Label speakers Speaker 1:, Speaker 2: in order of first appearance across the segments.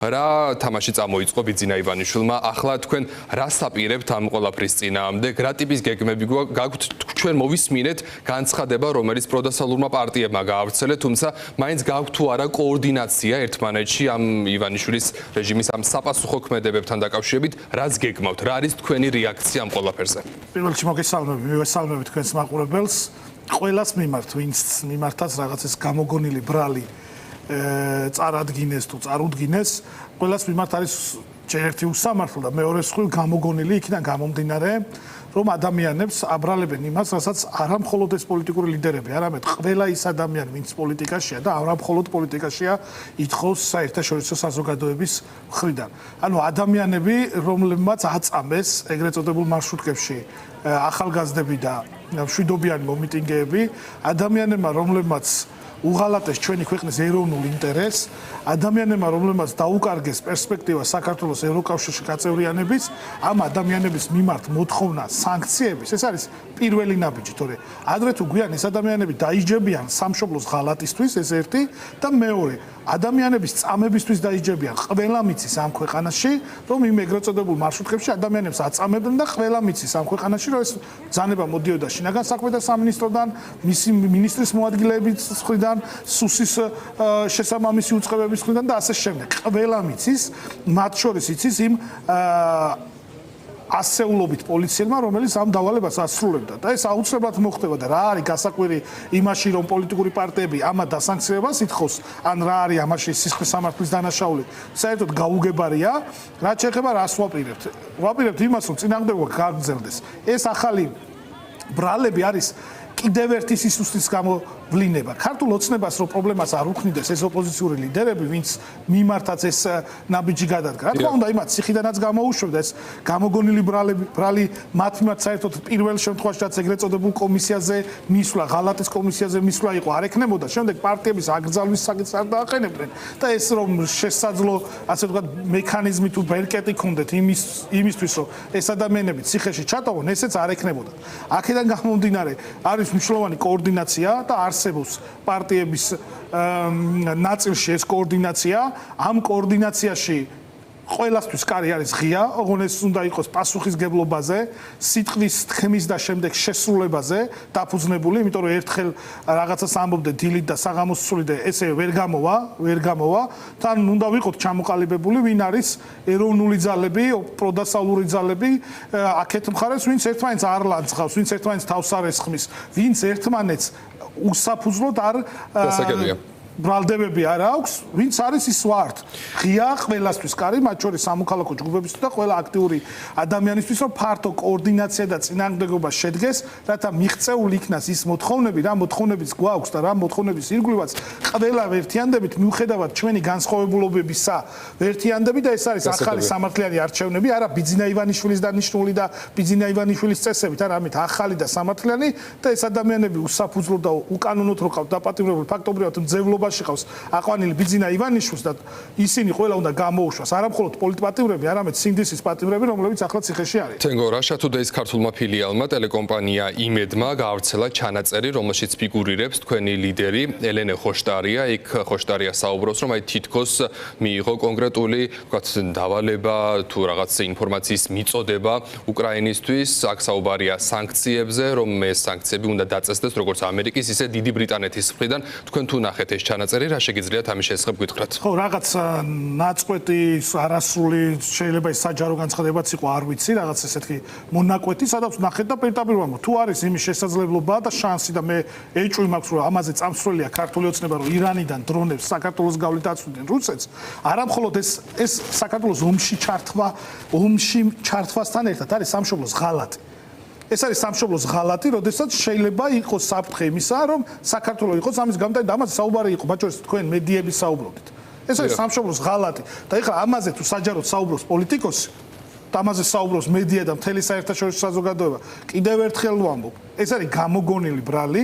Speaker 1: რა თამაში წამოიწყო ბიძინა ივანიშვილმა, ახლა თქვენ რას აპირებთ ამ ყველაფრის წინააღმდეგ? რა ტიპის გეგმები გაქვთ? ჩვენ მოვისმინეთ განცხადება, რომელიც პროდასალურმა პარტიებმა გაავრცელეთ, თუმცა მაინც გაქვთ თუ არა კოორდინაცია ერთმანეთში ამ ივანიშვილის რეჟიმის ამ საპასუხო ქმედებებთან დაკავშირებით, რაც გეგმავთ? რა არის თქვენი რეაქცია ამ ყველაფერზე?
Speaker 2: პირველ რიგში მოგესალმებით თქვენს მაყურებელს, ყველას მიმართ, ვინც მიმართაც რაღაცის გამოგონილი ბრალი წარადგინეს თუ წარუდგინეს, ყველას მიმართ არის ერთი უსამართლო და მეორე მხრივ გამოგონილი იქიდან გამომდინარე, რომ ადამიანებს აბრალებენ იმას, რასაც არა მხოლოდ ეს პოლიტიკური ლიდერები, არამედ ყველა ის ადამიანი, ვინც პოლიტიკაშია და არა მხოლოდ პოლიტიკაშია, ითხოვს საერთაშორისო საზოგადოების მხრიდან. ანუ ადამიანები, რომლებმაც აწამეს ეგრეთ წოდებულ მარშრუტკებში ახალგაზრდები და მშვიდობიანი მომიტინგეები, ადამიანებმა, რომლებმაც უღალატეს ჩვენი ქვეყნის ეროვნულ ინტერესს, ადამიანებმა, რომლებმაც დაუკარგეს პერსპექტივა საქართველოს ევროკავშირში გაწევრიანების, ამ ადამიანების მიმართ მოთხოვნა სანქციების, ეს არის პირველი ნაბიჯი, თორე ადრე თუ გვიან ეს ადამიანები დაიჯებიან სამშობლოს ღალატისთვის, ეს ერთი და მეორე, ადამიანების წამებისთვის დაიჯებიან ყველა მიცის ამ ქვეყანაში, რომ იმ ეგრეთ წოდებულ მარშრუტებში ადამიანებს აწამებდნენ და ყველა მიცის ამ ქვეყანაში, რომ ეს ბრძანება მოდიოდა შინაგან საქმეთა სამინისტროდან, მისი მინისტრის მოადგილეების მხრიდან, სუსის შესაბამისი უწყებების მხრიდან და ასე შემდეგ. ყველა მიცის, მათ შორის იცის იმ ასეულობით პოლიციელმა, რომელიც ამ დავალებას ასრულებდა და ეს აუცილებლად მოხდება და რა არის გასაკვირი იმაში, რომ პოლიტიკური პარტიები ამა დასანქციებას ითხოვს, ან რა არის ამაში სისხლის სამართლის დანაშაული, საერთოდ გაუგებარია, რაც შეეხება რას ვაპირებთ. ვაპირებთ იმას, რომ წინააღმდეგობა გაგრძელდეს. ეს ახალი ბრალები არის კიდევ ერთი სისუსტის გამოვლინება. ქართულ ოცნებას რო პრობლემას არ უქმნიდეს ეს ოპოზიციური ლიდერები, ვინც მიმართაც ეს ნაბიჯი გადადგა. რა თქმა უნდა, იმათ ციხიდანაც გამოუშვებდა ეს გამოგონილი ბრალი მათ მიმართ საერთოდ პირველ შემთხვევაში რაც ეგრეთ წოდებულ კომისიაზე მისვლა, ღალატის კომისიაზე მისვლა იყო, არ ეკნებოდა. შემდეგ პარტიების აკრძალვის საკითხს არ დააყენებდნენ და ეს რომ შესაძლო, ასე ვთქვათ, მექანიზმი თუ ბერკეტი ქონდეთ იმისთვის, რომ ეს ადამიანები ციხეში ჩატოვონ, ესეც არ ეკნებოდა. აქედან გამომდინარე, არის მნიშვნელოვანი კოორდინაცია და არსებობს პარტიების ნაწილში ეს კოორდინაცია. ამ კოორდინაციაში ყველასთვის კარი არის ღია, ოღონდ ეს უნდა იყოს პასუხისგებლობაზე, სიტყვის თქმის და შემდეგ შესრულებაზე დაფუძნებული, იმიტომ რომ ერთხელ რაღაცას ამბობდე დილით და საღამოს სულით ესე ვერ გამოვა, თან უნდა ვიყოთ ჩამოყალიბებული, ვინ არის ეროვნული ძალები, პროდასალური ძალები, აქეთ მხარეს, ვინც ერთმანეთს არ ლანძღავს, ვინც ერთმანეთს თავს არ ესხმის, ვინც ერთმანეთს უსაფუძვლოდ არ
Speaker 1: დასაგებია.
Speaker 2: ბრალდებები არ აქვს, ვინც არის ის ვართ. ღია ყველასთვის კარი, მათ შორის სამოქალაქო ჯგუფებისთვის და ყველა აქტიური ადამიანისთვის, რომ ფართო კოორდინაცია და წინააღმდეგობა შედგეს, რათა მიღწეულ იქნას ის მოთხოვნები, რა მოთხოვნებიც გვაქვს და რა მოთხოვნების ირგვლივაც ყველა ვერთიანდებით მიუხედავად ჩვენი განსხვავებულობებისა, ვერთიანდები და ეს არის ახალი სამართლიანი არჩევნები, არა ბიძინა ივანიშვილის დანიშნული და ბიძინა ივანიშვილის წესებით, არამედ ახალი და სამართლიანი და ეს ადამიანები უსაფუძვლოდ და უკანონოდ რო ყავთ დაპატიმრებული ფაქტობრივად მძევლობა შეხავს აყვანილი ბიძინა ივანიშვილს და ისინი ყველა უნდა გამოუშვას არა მხოლოდ პოლიტპატიმრები, არამედ სინდისის პატიმრები, რომლებიც ახლა ციხეში არის.
Speaker 1: თენგო Russia Today-ის ქართულმა ფილიალმა ტელეკომპანია იმედმა გაავრცელა ჩანაწერი, რომელშიც ფიგურირებს თქვენი ლიდერი ელენე ხოშტარია. იქ ხოშტარია საუბრობს, რომ აი თითქოს მიიღო კონკრეტული, ვთქვათ, დავალება თუ რაღაც ინფორმაციის მიწოდება უკრაინისთვის. აქ საუბარია სანქციებზე, რომ ეს სანქციები უნდა დაწესდეს როგორც ამერიკის, ისე დიდი ბრიტანეთის მხრიდან. თქვენ თუ ნახეთ ეს ჩანაწერი, რა შეგიძლიათ ამის შესახებ გითხრათ?
Speaker 2: ხო, რაღაც ნაწყვეტი, არასრული, შეიძლება ის საჯარო განცხადებაც იყო, არ ვიცი, რაღაც ესეთი მონაკვეთი, სადაც ნახეთ და პირდაპირ ვამბობ, თუ არის იმის შესაძლებლობა და შანსი და მე ეჭვი მაქვს, რომ ამაზე წამსვლელია ქართული ოცნება, რომ ირანიდან დრონებს საქართველოს გავლით აწვდნენ რუსეთს, არა მხოლოდ ეს საქართველოს ომში ჩართვასთან ერთად არის სამშობლოს ღალატი. ეს არის სამშობლოს ღალატი, როდესაც შეიძლება იყოს საფრთხე იმისა, რომ საქართველოს იყოს ამის გამტანი და ამაზე საუბარი იყო, მათ შორის თქვენ მედიები საუბრობთ. ეს არის სამშობლოს ღალატი და ეხლა ამაზე თუ საჯაროდ საუბრობს პოლიტიკოსი, და ამაზე საუბრობს მედია და მთელი საერთაშორისო საზოგადოება, კიდევ ერთხელ ვამბობ, ეს არის გამოგონილი ბრალი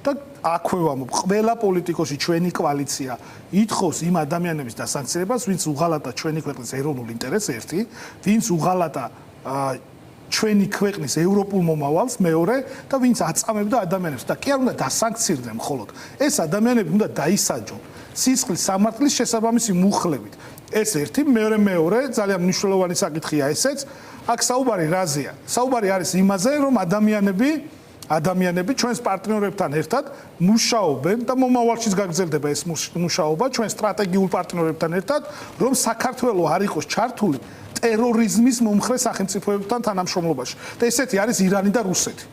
Speaker 2: და აქვე ვამბობ, ყველა პოლიტიკოსი ჩვენი კოალიცია ითხოვს იმ ადამიანების დასანქციებას, ვინც უღალატა ჩვენი ქვეყნის ეროვნულ ინტერესს ერთი, ვინც უღალატა ჩვენი ქვეყნის ევროპულ მომავალს მეორე და ვინც აწამებდა ადამიანებს და კი არ უნდა დასანქცირდნენ მხოლოდ ეს ადამიანები უნდა დაისაჯონ სისხლის სამართლის შესაბამისი მუხლებით ეს ერთი, მეორე ძალიან მნიშვნელოვანი საკითხია ესეც. აქ საუბარი რაზეა? საუბარი არის იმაზე, რომ ადამიანები ჩვენს პარტნიორებთან ერთად მუშაობენ და მომავალშიც გაგრძელდება ეს მუშაობა ჩვენ სტრატეგიულ პარტნიორებთან ერთად, რომ საქართველოს არ იყოს ჩართული ტერორიზმის მომხრე სახელმწიფოებთან თანამშრომლობაში. და ესეთი არის ირანი და რუსეთი.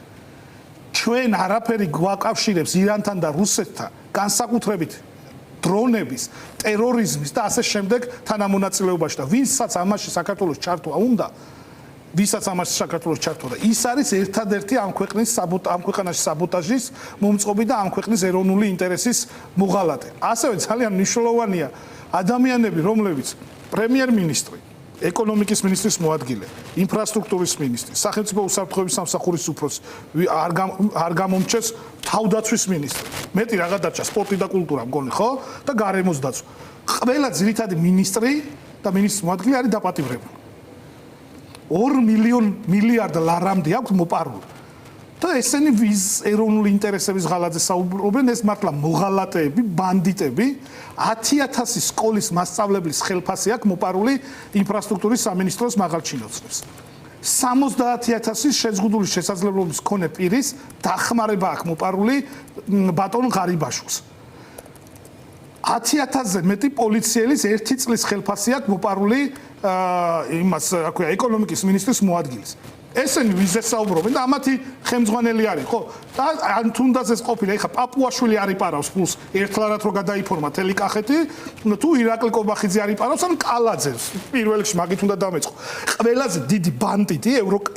Speaker 2: ჩვენ არაფერი გვაკავშირებს ირანთან და რუსეთთან, განსაკუთრებით დრონების, ტერორიზმის და ასე შემდეგ თანამონაწილეობაში და ვინცაც ამაში საქართველოს ჩართვა უნდა, ის არის ერთადერთი ამ ქვეყანაში საბოტაჟის მომწყობი და ამ ქვეყნის ეროვნული ინტერესის მოღალატე. ასევე ძალიან მნიშვნელოვანია ადამიანები, რომლებიც პრემიერ-მინისტრი, ეკონომიკის მინისტრის მოადგილე, ინფრასტრუქტურის მინისტრი, სახელმწიფო უსაფრთხოების სამსახურის უფროსი, არ გამომრჩეს თავდაცვის მინისტრი. მეტი რაღა დარჩა სპორტი და კულტურა მგონი, ხო? და გარემოს დაცვა. ყველა ძირითადი მინისტრი და მინისტრის მოადგილე არის დაპატიმრებული. 2 მილიარდ ლარამდე აქვს მოპარული. და ესენი ვის ეროვნული ინტერესების ღალატზე საუბრობენ, ეს მართლა მოღალატეები, ბანდიტები, 10,000 სკოლის მასწავლებლის ხელფასი აქვს მოპარული ინფრასტრუქტურის სამინისტროს მაღალჩინოსნებს. 70,000 შეზღუდული შესაძლებლობის მქონე პირის დახმარება აქვს მოპარული ბატონ ღარიბაშვილს. 10,000-ზე მეტი პოლიციელის 1 წლის ხელფასი აქვს მოპარული იმას, რა ქვია, ეკონომიკის მინისტრის მოადგილეს. ესენი ვიზე საუბრობენ და ამათი ხელმძღვანელი არის, ხო? და ან თუნდაც ეს ყოფილა, ეხა პაპუაშვილი არ იპარავს ფულს ერთლარად რო გადაიფორმა თელი კახეთი, თუ ირაკლი კობახიძე არ იპარავს, ან კალაძე პირველ რიგში მაგით უნდა დამეწყო. ყველაზე დიდი ბანდიტი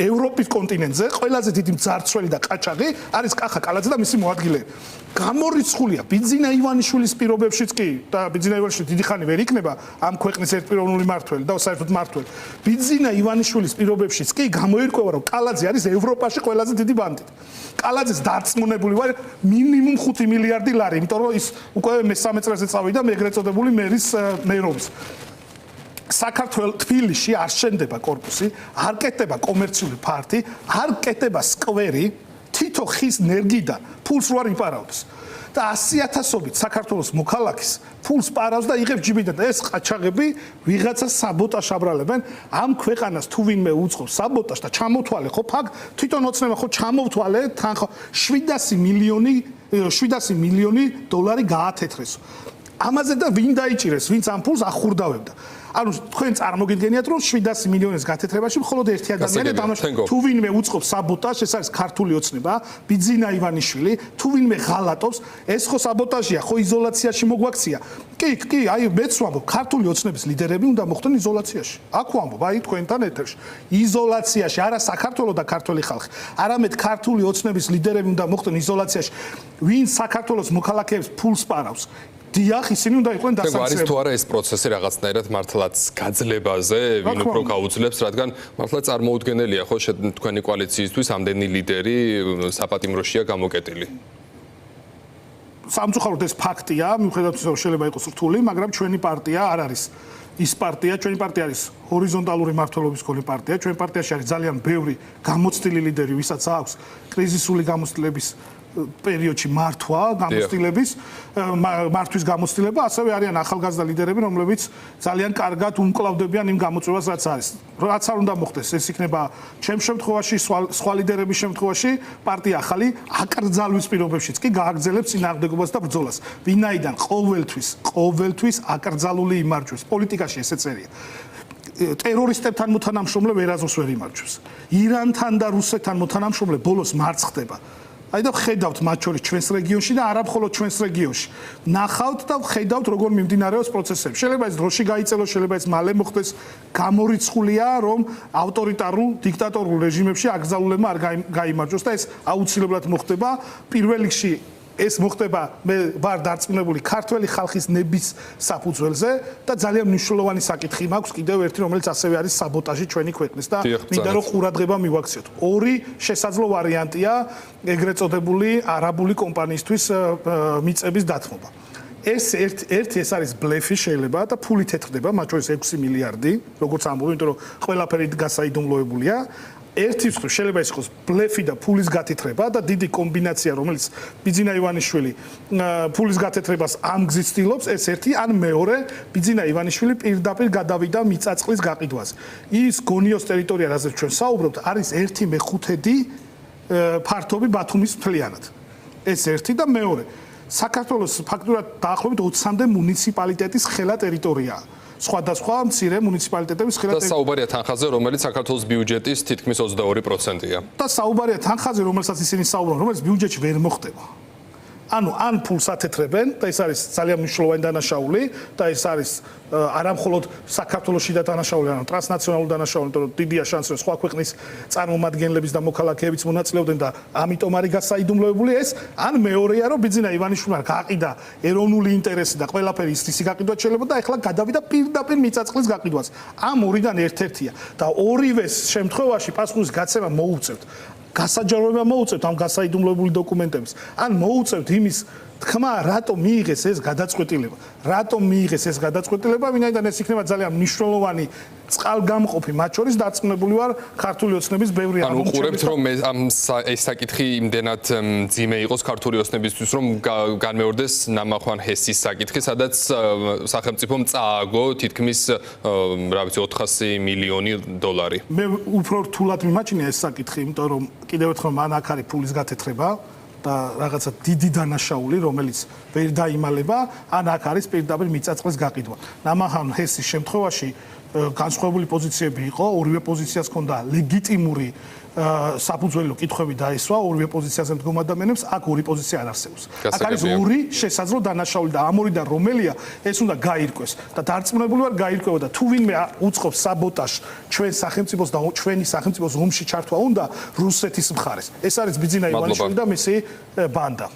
Speaker 2: ევროპის კონტინენტზე, ყველაზე დიდი მძარცველი და ყაჩაღი არის კახა კალაძე და მისი მოადგილეები. გამორიცხულია ბიძინა ივანიშვილის პირობებშიც კი და ბიძინა ივანიშვილი დიდი ხანი ვერ იქნება ამ ქვეყნის ერთპიროვნული მმართველი და საერთოდ მმართველი. ბიძინა ივანიშვილის პირობებშიც კი გამოირკვევა, რომ კალაძე არის ევროპაში ყველაზე დიდი ბანდიტი. კალაძეს დარწმუნებული ვარ მინიმუმ 5 მილიარდი ლარი, იმიტომ რომ ის უკვე მე-13 წელზე წავიდა ეგრეთ წოდებული მერის მერობის. საქართველოს თბილისში არ შენდება კორპუსი, არ კეთდება კომერციული ფართი, არ კეთდება სკვერი, თითო ხის ნერგიდან ფულს რო არ იპარავდეს. და 100,000-ობით საქართველოს მოქალაქის ფულს პარავს და იღებს ჯიბიდან და ეს ყაჩაღები ვიღაცას საბოტაჟს აბრალებენ. ამ ქვეყანას თუ ვინმე უწყობს საბოტაჟს და ჩამოთვალე ხო ფაქ თვითონ ოცნება ხო ჩამოთვალე თან ხო 700 მილიონი დოლარი გაათეთრეს. ამაზე და ვინ დაიჭირეს, ვინც ამ ფულს ახურდავებდა. ანუ თქვენ წარმოგიდგენიათ რომ 700 მილიონის გათეთრებაში მხოლოდ ერთი ადამიანი დამაშავდა. თუ ვინმე უწყობს საბოტაჟს, ეს არის ქართული ოცნება, ბიძინა ივანიშვილი, თუ ვინმე ღალატობს, ეს ხო საბოტაჟია, ხო იზოლაციაში მოგვაქცია. კი, აი მეც ვამბობ, ქართული ოცნების ლიდერები უნდა მოხვდნენ იზოლაციაში. აქ ვამბობ, აი თქვენთან ეთერში. იზოლაციაში, არა საქართველოს და ქართული ხალხი, არამედ ქართული ოცნების ლიდერები უნდა მოხვდნენ იზოლაციაში. ვინ საქართველოს მოქალაქეებს ფულს პარავს? დიახ, ისინი უნდა იყვნენ დასაწყისები.
Speaker 1: არის თუ არა ეს პროცესი რაღაცნაირად მართლაც გაძლებაზე, ვინ უფრო გაუძლებს, რადგან მართლა წარმოუდგენელია, ხო, თქვენი კოალიციისთვის ამდენი ლიდერი საპატიმროშია გამოკეტილი.
Speaker 2: სამწუხაროდ ეს ფაქტია, მიუხედავად იმისა, რომ შეიძლება იყოს რთული, მაგრამ ჩვენი პარტია არ არის ის პარტია, ჩვენი პარტია არის ჰორიზონტალური მმართველობის მქონე პარტია, ჩვენი პარტიაში არის ძალიან ბევრი გამოცდილი ლიდერი, ვისაც აქვს კრიზისული გამოცდილების პერიოდში მართვის გამოცდილება, ასევე არიან ახალგაზრდა ლიდერები, რომლებიც ძალიან კარგად უმკლავდებიან იმ გამოწვევას, რაც არის. რაც არ უნდა მოხდეს, ეს იქნება ჩემ შემთხვევაში, სხვა ლიდერების შემთხვევაში, პარტია ახალი აკრძალვის პირობებშიც კი გააგრძელებს წინააღმდეგობას და ბრძოლას. ვინაიდან ყოველთვის აკრძალული იმარჯვებს. პოლიტიკაში ესე წერია. ტერორისტებთან მოთანამშრომლე ვერაზოს ვერ იმარჯვებს. ირანთან და რუსეთთან მოთანამშრომლე ბოლოს მარცხ ხდება. აი და ხედავთ მათ შორის ჩვენს რეგიონში და არა მხოლოდ ჩვენს რეგიონში. ნახავთ და ხედავთ როგორ მიმდინარეობს პროცესები. შეიძლება ეს დროში გაიწელოს, შეიძლება ეს მალე მოხდეს. გამორიცხულია, რომ ავტორიტარულ, დიქტატორულ რეჟიმებში აკრძალულებმა არ გაიმარჯვოს და ეს აუცილებლად მოხდება. პირველ რიგში ეს მოხდება, მე ვარ დარწმუნებული ქართველი ხალხის ნების საფუძველზე და ძალიან მნიშვნელოვანი საკითხი მაქვს კიდევ ერთი, რომელიც ასევე არის საბოტაჟი ჩვენი ქვეყნის და მინდა რომ ყურადღება მივაქციოთ. ორი შესაძლო ვარიანტია ეგრეთ წოდებული არაბული კომპანიისთვის მიწების დათმობა. ერთი ეს არის ბლეფი შეიძლება და ფულით ეთრდება, მათ შორის 6 მილიარდი, როგორც ამბობენ, იმიტომ რომ ყველაფერი გასაიდუმლოებულია. ერთი მხრივ შეიძლება ის იყოს ბლეფი და ფულის გათეთრება და დიდი კომბინაცია, რომელიც ბიძინა ივანიშვილი ფულის გათეთრებას ამ გზით ცდილობს, ეს ერთი, ან მეორე, ბიძინა ივანიშვილი პირდაპირ გადავიდა მიწაწყლის გაყიდვაზე. ის გონიოს ტერიტორია, რაზეც ჩვენ საუბრობთ, არის 1/5 ფართობი ბათუმის მთლიანად. ეს ერთი და მეორე. საქართველოს ფაქტურად დაახლოებით 20-მდე მუნიციპალიტეტის ხელა ტერიტორიაა. სხვადასხვა მცირე მუნიციპალიტეტების ხელა
Speaker 1: და საუბარია თანხაზე, რომელიც საქართველოს ბიუჯეტის თითქმის 22%-ია.
Speaker 2: და საუბარია თანხაზე, რომელსაც ისინი საუბრობენ, რომელიც ბიუჯეტში ვერ მოხდება. ანუ ან ფულს ათეთრებენ და ეს არის ძალიან მნიშვნელოვანი დანაშაული და ეს არის არამხოლოდ საქართველოსში და დანაშაული, ანუ ტრანსნაციონალური დანაშაული, იმიტომ რომ დიდია შანსი, რომ სხვა ქვეყნის წარმომადგენლების და მოქალაქეებიც მონაწილეობდნენ და ამიტომ არის გასაიდუმლოებული ეს, ან მეორეა, რომ ბიძინა ივანიშვილმა გაყიდა ეროვნული ინტერესი და ყველაფერი ისრისი გაყიდვა შეიძლება და ეხლა გადავიდა პირდაპირ მიწაწყლის გაყიდვას. ამ ორიდან ერთ-ერთია და ორივეს შემთხვევაში პასუხის გაცემა მოუწევთ. გასაჯაროება მოუწევთ ამ გასაიდუმლოებული დოკუმენტების. ან მოუწევთ იმის თქმა, რატომ მიიღეს ეს გადაწყვეტილება. რატომ მიიღეს ეს გადაწყვეტილება, ვინაიდან ეს იქნება ძალიან მნიშვნელოვანი წყალგამყოფი, მათ შორის დარწმუნებული ვარ ქართული ოცნების ბევრი
Speaker 1: ანუ უყურებთ, რომ ეს საკითხი იმდენად მძიმე იყოს ქართული ოცნებისთვის, რომ განმეორდეს ნამახვან ჰესის საკითხი, სადაც სახელმწიფომ წააგო თითქმის რა ვიცი 400 მილიონი დოლარი.
Speaker 2: მე უფრო რთულად მიმაჩნია ეს საკითხი, იმიტომ რომ კიდევ ერთხელ მან აქ არის ფულის გათეთრება და რაღაცა დიდი დანაშაული, რომელიც ვერ დაიმალება, ან აქ არის პირდაპირ მიწაწყლის გაყიდვა. ნამაჰან ჰესის შემთხვევაში განსხვავებული პოზიციები იყო, ორივე პოზიციას ჰქონდა ლეგიტიმური საფუძველი კითხვები დაისვა, ორივე პოზიციაზე მდგომ ადამიანებს, აქ ორი პოზიცია არ არსებობს. აქ არის ორი შესაძლო დანაშაული და ამ ორიდან რომელია ეს უნდა გაირკვეს და დარწმუნებული ვარ გაირკვევა და თუ ვინმე უწყობს საბოტაჟს ჩვენ სახელმწიფოს და ჩვენი სახელმწიფოს ომში ჩართვა უნდა რუსეთის მხარეს. ეს არის ბიძინა ივანიშვილი და მისი ბანდა.